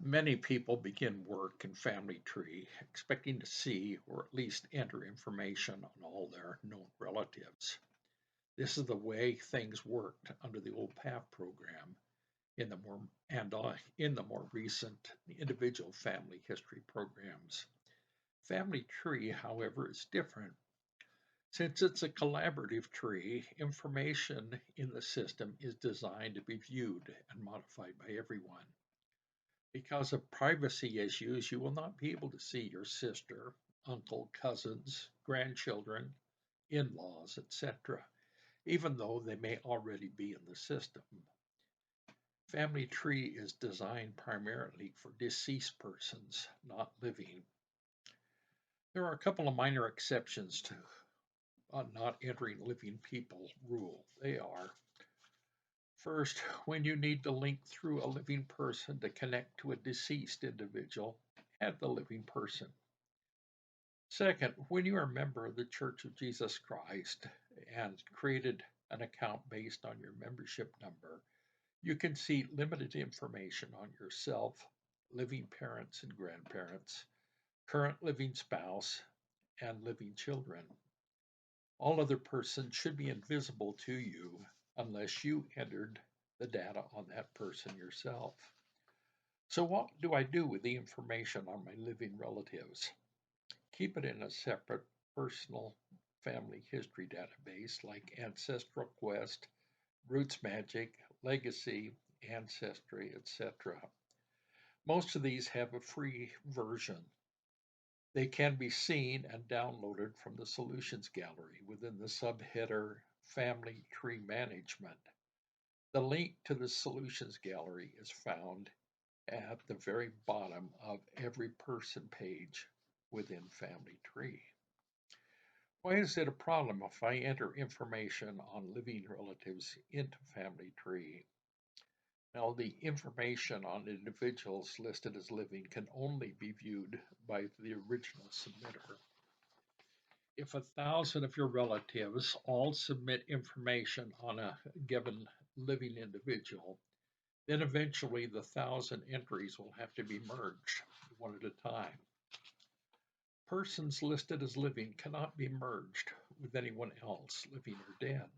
Many people begin work in Family Tree expecting to see or at least enter information on all their known relatives. This is the way things worked under the old PAP program in the more in the more recent individual family history programs. Family Tree, however, is different. Since it's a collaborative tree, information in the system is designed to be viewed and modified by everyone. Because of privacy issues, you will not be able to see your sister, uncle, cousins, grandchildren, in laws, etc., even though they may already be in the system. Family Tree is designed primarily for deceased persons, not living. There are a couple of minor exceptions to not entering living people rule. They are first, when you need to link through a living person to connect to a deceased individual, add the living person. Second, when you are a member of the Church of Jesus Christ and created an account based on your membership number, you can see limited information on yourself, living parents and grandparents, current living spouse, and living children. All other persons should be invisible to you unless you entered the data on that person yourself. So what do I do with the information on my living relatives? Keep it in a separate personal family history database like Ancestral Quest, Roots Magic, Legacy, Ancestry, etc. Most of these have a free version. They can be seen and downloaded from the Solutions Gallery within the subheader Family Tree Management. The link to the Solutions Gallery is found at the very bottom of every person page within Family Tree. Why is it a problem if I enter information on living relatives into Family Tree? Now, the information on individuals listed as living can only be viewed by the original submitter. If 1,000 of your relatives all submit information on a given living individual, then eventually the 1,000 entries will have to be merged one at a time. Persons listed as living cannot be merged with anyone else, living or dead.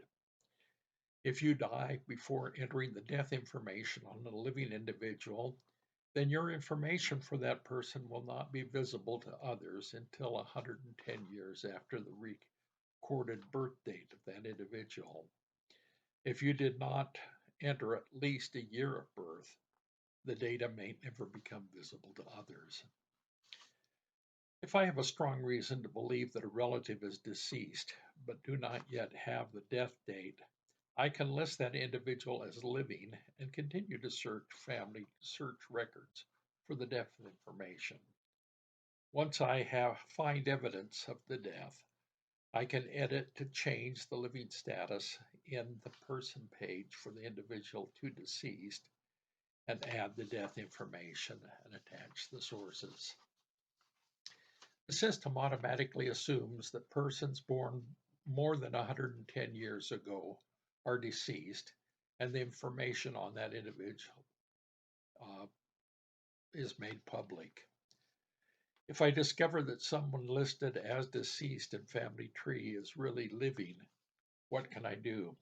If you die before entering the death information on a living individual, then your information for that person will not be visible to others until 110 years after the recorded birth date of that individual. If you did not enter at least a year of birth, the data may never become visible to others. If I have a strong reason to believe that a relative is deceased, but do not yet have the death date, I can list that individual as living and continue to search family search records for the death information. Once I find evidence of the death, I can edit to change the living status in the person page for the individual to deceased and add the death information and attach the sources. The system automatically assumes that persons born more than 110 years ago are deceased, and the information on that individual is made public. If I discover that someone listed as deceased in Family Tree is really living, what can I do?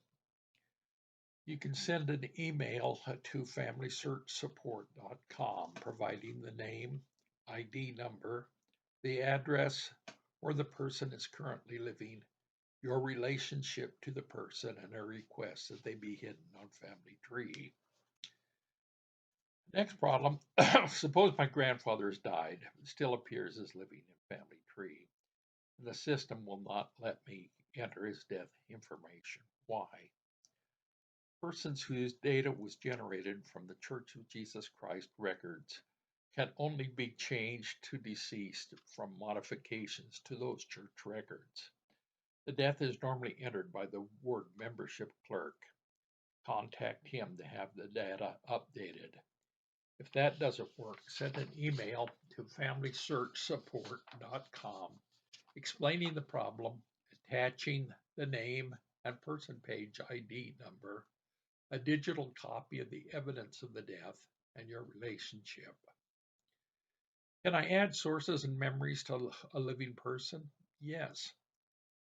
You can send an email to familysearchsupport.com providing the name, ID number, the address where the person is currently living, your relationship to the person, and a request that they be hidden on Family Tree. Next problem, suppose my grandfather has died, but still appears as living in Family Tree. The system will not let me enter his death information. Why? Persons whose data was generated from the Church of Jesus Christ records can only be changed to deceased from modifications to those church records. The death is normally entered by the ward membership clerk. Contact him to have the data updated. If that doesn't work, send an email to familysearchsupport.com explaining the problem, attaching the name and person page ID number, a digital copy of the evidence of the death, and your relationship. Can I add sources and memories to a living person? Yes,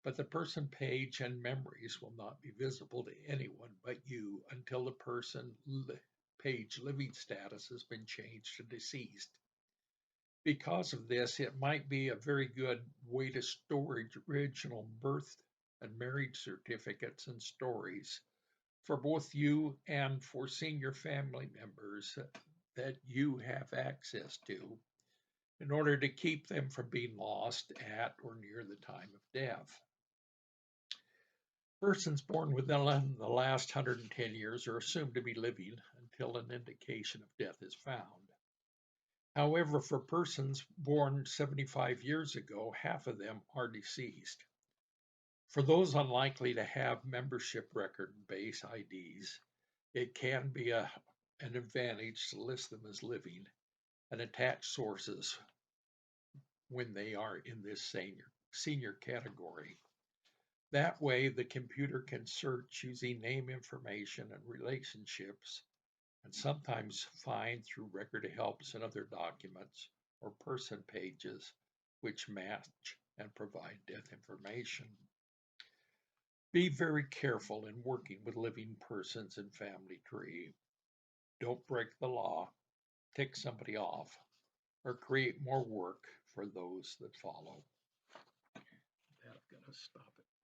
but the person page and memories will not be visible to anyone but you until the page living status has been changed to deceased. Because of this, it might be a very good way to store original birth and marriage certificates and stories for both you and for senior family members that you have access to in order to keep them from being lost at or near the time of death. Persons born within the last 110 years are assumed to be living until an indication of death is found. However, for persons born 75 years ago, half of them are deceased. For those unlikely to have membership record base IDs, it can be an advantage to list them as living and attach sources when they are in this senior category. That way, the computer can search using name information and relationships, and sometimes find through record helps and other documents or person pages which match and provide death information. Be very careful in working with living persons in family tree. Don't break the law, tick somebody off, or create more work for those that follow. I'm going to stop it.